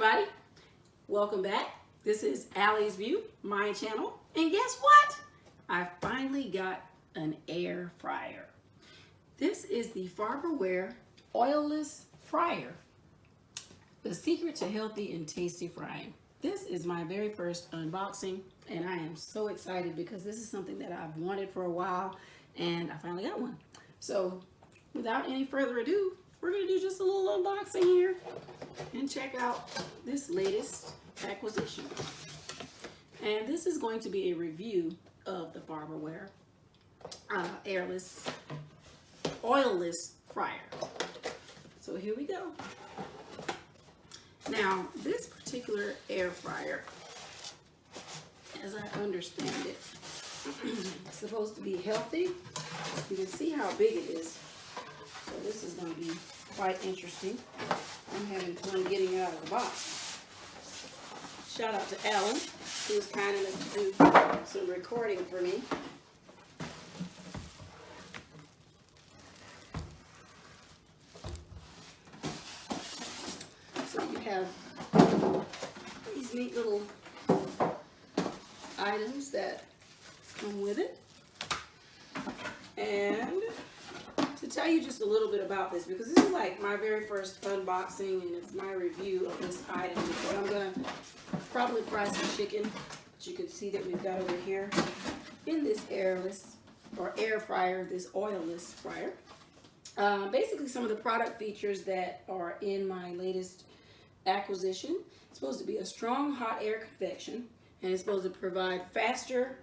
everybody, welcome back. This is Allie's View, my channel, and guess what? I finally got an air fryer. This is the Farberware oilless fryer, the secret to healthy and tasty frying. This is my very first unboxing, and I am so excited because this is something that I've wanted for a while, and I finally got one. So without any further ado, we're gonna do just a little unboxing here and check out this latest acquisition. And this is going to be a review of the Farberware oilless fryer. So here we go. Now, this particular air fryer, as I understand it, it's supposed to be healthy. You can see how big it is. So this is going to be quite interesting. I'm having fun getting it out of the box. Shout out to Allie, who was kind enough to do some recording for me. So you have these neat little items that come with it. And to tell you just a little bit about this, because this is like my very first unboxing and it's my review of this item. So I'm gonna probably fry some chicken, but you can see that we've got over here in this airless or air fryer, this oilless fryer. Basically some of the product features that are in my latest acquisition. It's supposed to be a strong hot air convection, and it's supposed to provide faster,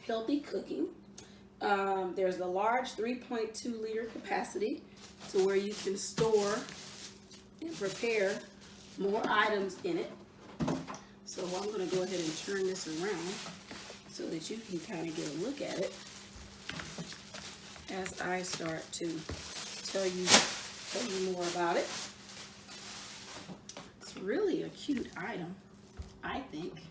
healthy cooking. There's the large 3.2 liter capacity to where you can store and prepare more items in it. So I'm going to go ahead and turn this around so that you can kind of get a look at it as I start to tell you more about it. It's really a cute item, I think.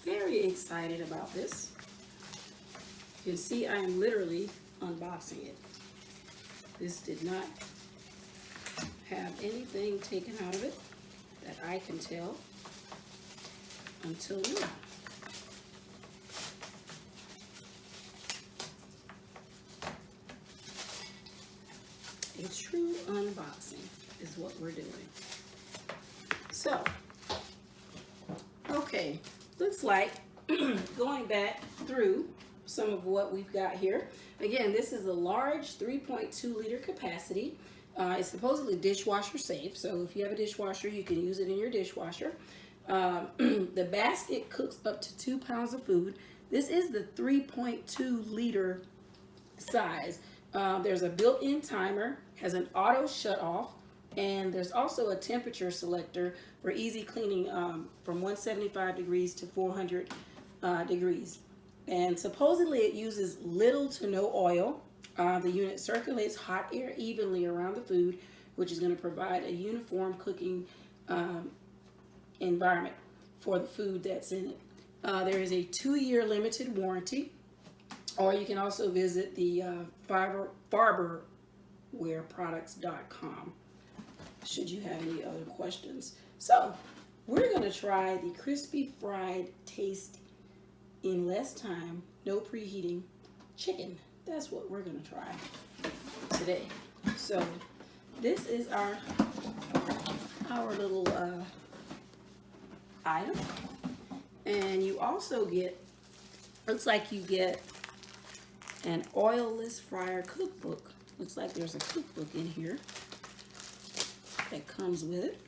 Very excited about this. You can see I am literally unboxing it. This did not have anything taken out of it that I can tell until now. A true unboxing is what we're doing. So, okay. Looks like going back through some of what we've got here. Again, this is a large 3.2 liter capacity. It's supposedly dishwasher safe, so if you have a dishwasher, you can use it in your dishwasher. The basket cooks up to 2 pounds of food. This is the 3.2 liter size. There's a built-in timer, has an auto shut off, and there's also a temperature selector for easy cleaning from 175 degrees to 400 degrees. And supposedly it uses little to no oil. The unit circulates hot air evenly around the food, which is going to provide a uniform cooking environment for the food that's in it. There is a 2-year limited warranty, or you can also visit the Farberwareproducts.com. should you have any other questions. So we're going to try the crispy fried taste in less time, no preheating chicken. That's what we're going to try today. So this is our little item, and you also get, looks like you get an oilless fryer cookbook. Looks like there's a cookbook in here that comes with it.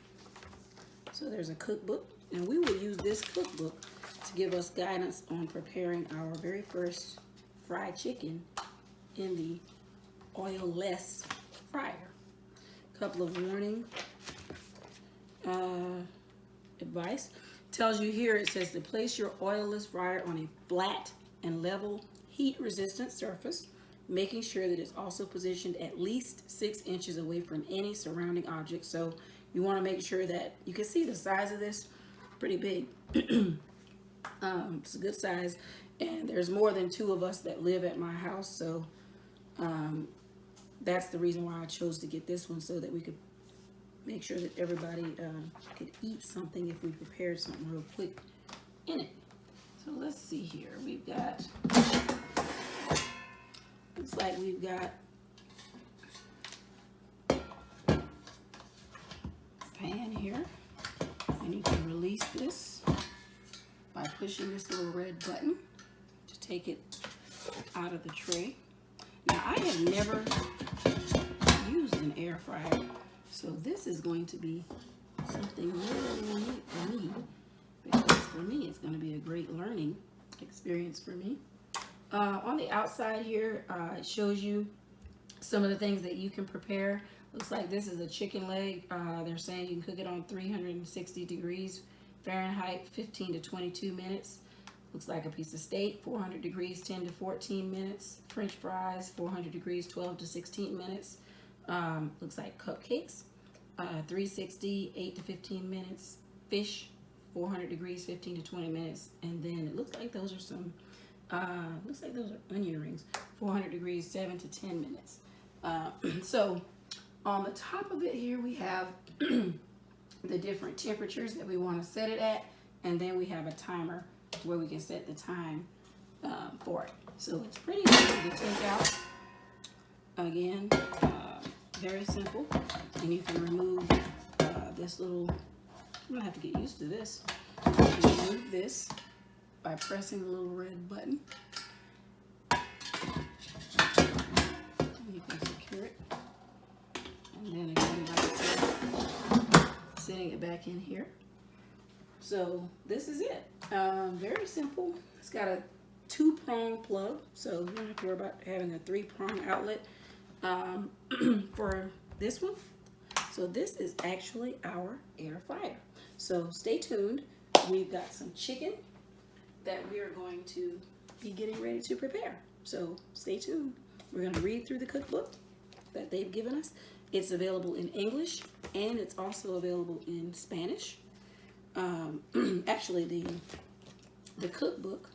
So there's a cookbook, and we will use this cookbook to give us guidance on preparing our very first fried chicken in the oilless fryer. A couple of warning advice. tells you here, it says to place your oilless fryer on a flat and level heat resistant surface, making sure that it's also positioned at least 6 inches away from any surrounding object. So you want to make sure that you can see the size of this, pretty big. It's a good size, and there's more than 2 of us that live at my house, so that's the reason why I chose to get this one, so that we could make sure that everybody could eat something if we prepared something real quick in it. So let's see here. We've got, looks like we've got a pan here, and you can release this by pushing this little red button to take it out of the tray. Now, I have never used an air fryer, so this is going to be something really neat for me, because for me it's going to be a great learning experience for me. On the outside here, it shows you some of the things that you can prepare. Looks like this is a chicken leg. They're saying you can cook it on 360 degrees Fahrenheit, 15 to 22 minutes. Looks like a piece of steak, 400 degrees, 10 to 14 minutes. French fries, 400 degrees, 12 to 16 minutes. Looks like cupcakes, 360, 8 to 15 minutes. Fish, 400 degrees, 15 to 20 minutes. And then it looks like those are some, looks like those are onion rings, 400 degrees, 7 to 10 minutes. So on the top of it here, we have the different temperatures that we want to set it at, and then we have a timer where we can set the time for it. So it's pretty easy to take out. Again, very simple, and you can remove this little, I'm gonna have to get used to this. You can remove this by pressing the little red button. You can secure it, and then again by setting it back in here. So this is it. Very simple. It's got a 2-prong plug, so you don't have to worry about having a 3-prong outlet for this one. So this is actually our air fryer. So stay tuned. We've got some chicken that we are going to be getting ready to prepare. So stay tuned. We're going to read through the cookbook that they've given us. It's available in English, and it's also available in Spanish. Actually, the cookbook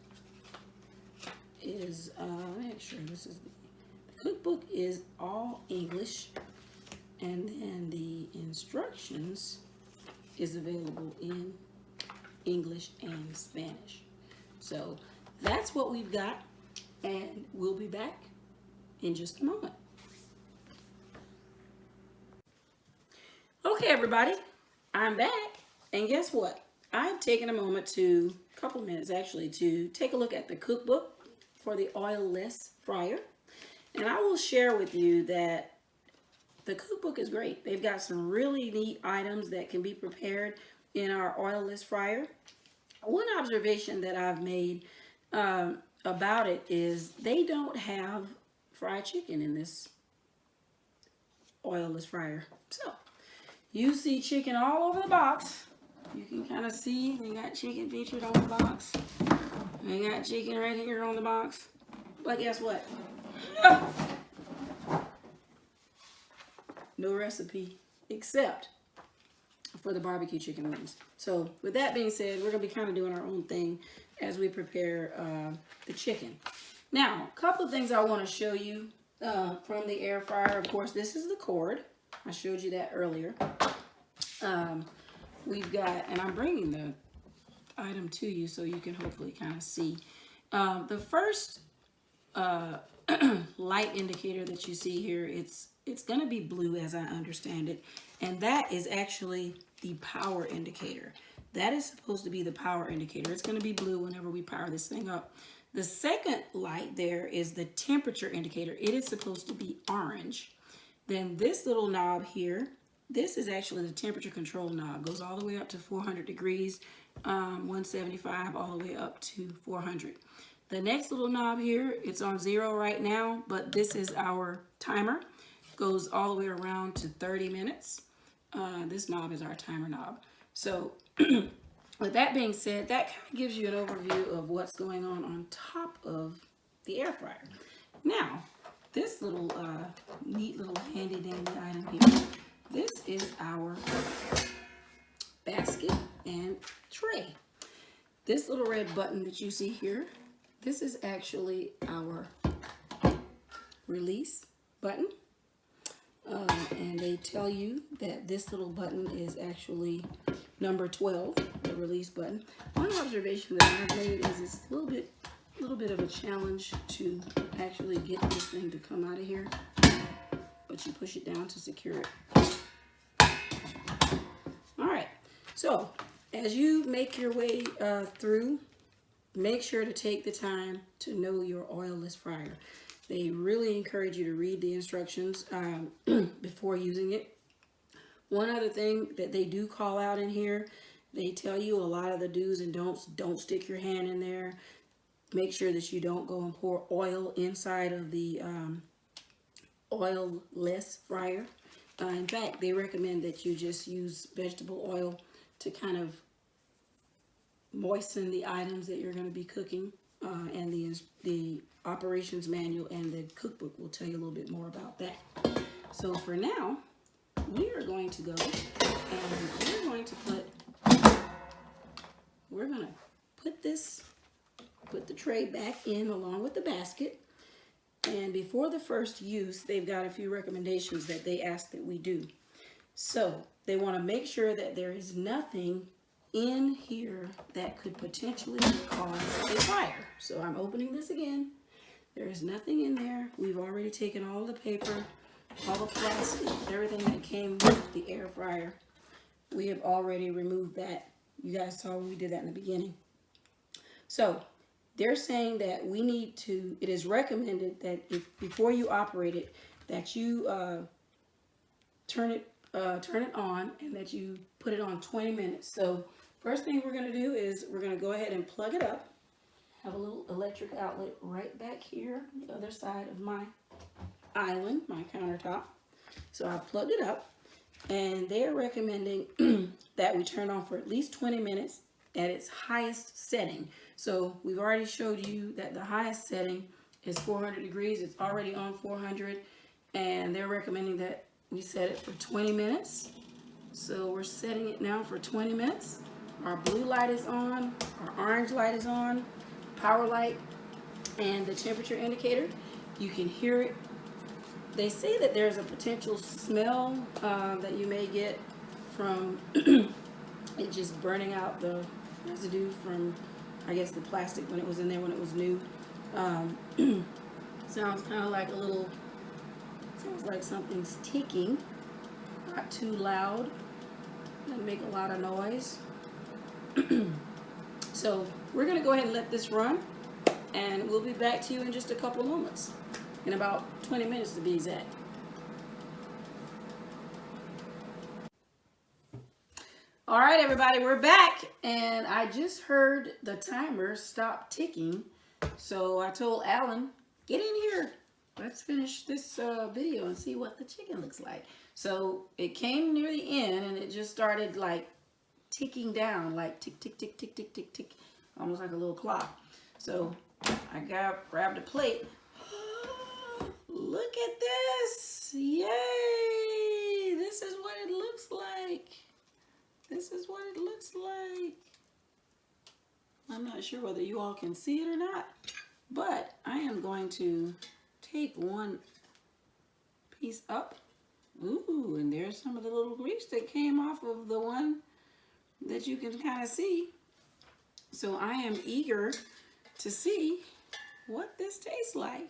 is, let me make sure this is, the cookbook is all English, and then the instructions is available in English and Spanish. So that's what we've got, and we'll be back in just a moment. Okay, everybody, I'm back, and guess what? I've taken a moment to, a couple minutes actually, to take a look at the cookbook for the oilless fryer, and I will share with you that the cookbook is great. They've got some really neat items that can be prepared in our oilless fryer. One observation that I've made about it is they don't have fried chicken in this oilless fryer. So you see chicken all over the box. You can kind of see they got chicken featured on the box. They got chicken right here on the box. But guess what? No recipe except for the barbecue chicken wings. So with that being said, we're going to be kind of doing our own thing as we prepare the chicken. Now, a couple of things I want to show you from the air fryer. Of course, this is the cord. I showed you that earlier. We've got, and I'm bringing the item to you so you can hopefully kind of see. The first light indicator that you see here, it's going to be blue as I understand it, and that is actually the power indicator. That is supposed to be the power indicator. It's going to be blue whenever we power this thing up. The second light there is the temperature indicator. It is supposed to be orange. Then this little knob here, this is actually the temperature control knob. Goes all the way up to 400 degrees, 175 all the way up to 400. The next little knob here, it's on 0 right now, but this is our timer. Goes all the way around to 30 minutes. This knob is our timer knob. So with that being said, that kind of gives you an overview of what's going on top of the air fryer. Now, this little neat little handy dandy item here, this is our basket and tray. This little red button that you see here, this is actually our release button. And they tell you that this little button is actually number 12, the release button. One observation that I've made is it's a little bit of a challenge to actually get this thing to come out of here, but you push it down to secure it. All right, so as you make your way through, make sure to take the time to know your oilless fryer. They really encourage you to read the instructions before using it. One other thing that they do call out in here, they tell you a lot of the do's and don'ts. Don't stick your hand in there. Make sure that you don't go and pour oil inside of the oil-less fryer. In fact, they recommend that you just use vegetable oil to kind of moisten the items that you're going to be cooking. And the operations manual and the cookbook will tell you a little bit more about that. So for now, we are going to go and we're going to put the tray back in along with the basket. And before the first use, they've got a few recommendations that they ask that we do. So they want to make sure that there is nothing in here that could potentially cause a fire. So I'm opening this again. There is nothing in there. We've already taken all the paper, all the plastic, everything that came with the air fryer. We have already removed that. You guys saw when we did that in the beginning. So they're saying that we need to, it is recommended that before you operate it, that you turn it on and that you put it on 20 minutes. So first thing we're going to do is we're going to go ahead and plug it up. Have a little electric outlet right back here on the other side of my island, my countertop. So I plugged it up, and they are recommending that we turn on for at least 20 minutes at its highest setting. So we've already showed you that the highest setting is 400 degrees. It's already on 400, and they're recommending that we set it for 20 minutes. So we're setting it now for 20 minutes. Our blue light is on, our orange light is on, power light, and the temperature indicator. You can hear it. They say that there's a potential smell that you may get from it just burning out the residue from, I guess, the plastic when it was in there when it was new. Sounds kind of like sounds like something's ticking. Not too loud. Doesn't make a lot of noise. So we're going to go ahead and let this run, and we'll be back to you in just a couple of moments, in about 20 minutes to be exact. All right, everybody, we're back, and I just heard the timer stop ticking, so I told Alan, get in here. Let's finish this video and see what the chicken looks like. So it came near the end, and it just started like ticking down, like tick, tick, tick, tick, tick, tick, tick, almost like a little clock. So I grabbed a plate. Look at this. Yay! This is what it looks like. This is what it looks like. I'm not sure whether you all can see it or not, but I am going to take one piece up. Ooh, and there's some of the little grease that came off of the one that you can kind of see. So I am eager to see what this tastes like.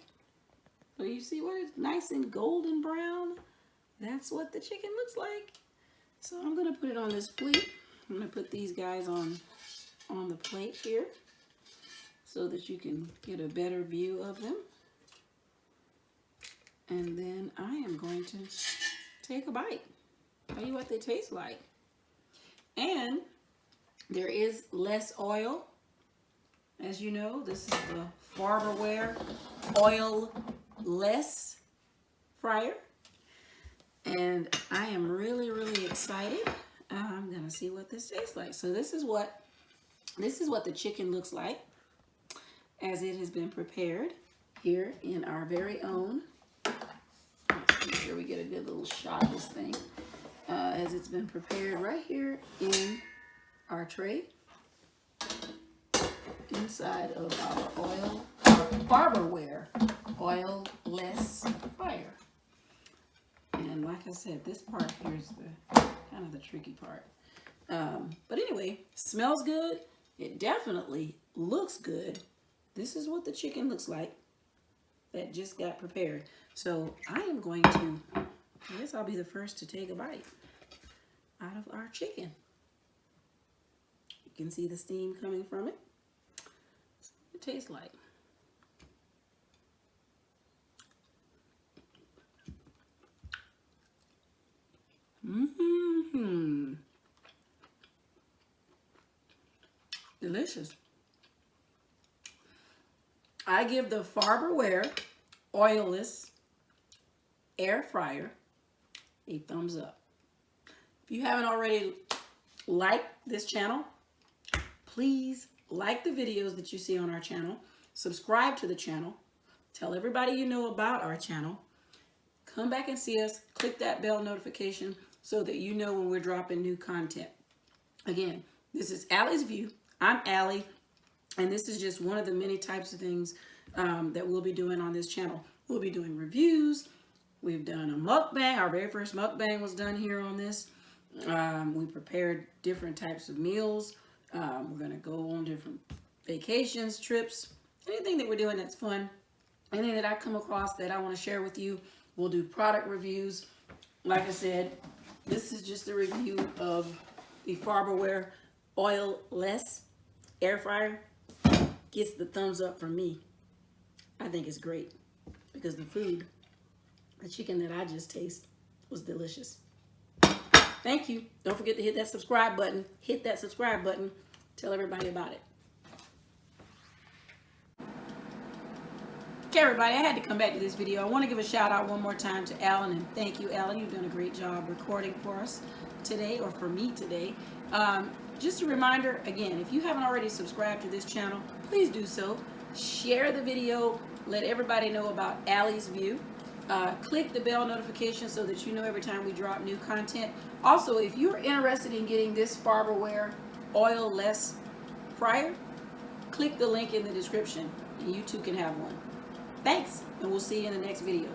So you see what it's nice and golden brown? That's what the chicken looks like. So I'm going to put it on this plate. I'm going to put these guys on the plate here so that you can get a better view of them. And then I am going to take a bite. Tell you what they taste like. And there is less oil. As you know, this is the Farberware oil-less fryer. And I am really, really excited. I'm going to see what this tastes like. So this is what This is what the chicken looks like as it has been prepared here in our very own. Let's make sure we get a good little shot of this thing. As it's been prepared right here in our tray, inside of our Farberware oil-less fryer. And like I said, this part here is the kind of the tricky part. But anyway, smells good. It definitely looks good. This is what the chicken looks like that just got prepared. So I am going to, I guess I'll be the first to take a bite out of our chicken. You can see the steam coming from it. That's what it tastes like. Mm-hmm. Delicious. I give the Farberware oilless air fryer a thumbs up. If you haven't already liked this channel, please like the videos that you see on our channel. Subscribe to the channel. Tell everybody you know about our channel. Come back and see us. Click that bell notification so that you know when we're dropping new content. Again, this is Allie's View. I'm Allie, and this is just one of the many types of things that we'll be doing on this channel. We'll be doing reviews. We've done a mukbang. Our very first mukbang was done here on this. We prepared different types of meals. We're going to go on different vacations, trips, anything that we're doing that's fun. Anything that I come across that I want to share with you. We'll do product reviews. Like I said, this is just a review of the Farberware oil-less air fryer. Gets the thumbs up from me. I think it's great because the food, the chicken that I just tasted, was delicious. Thank you. Don't forget to hit that subscribe button. Hit that subscribe button. Tell everybody about it. Okay, everybody, I had to come back to this video. I want to give a shout out one more time to Alan, and thank you, Allie. You've done a great job recording for us today, or for me today. Just a reminder, again, if you haven't already subscribed to this channel, please do so. Share the video. Let everybody know about Allie's View. Click the bell notification so that you know every time we drop new content. Also, if you're interested in getting this Farberware oil-less fryer, click the link in the description and you too can have one. Thanks, and we'll see you in the next video.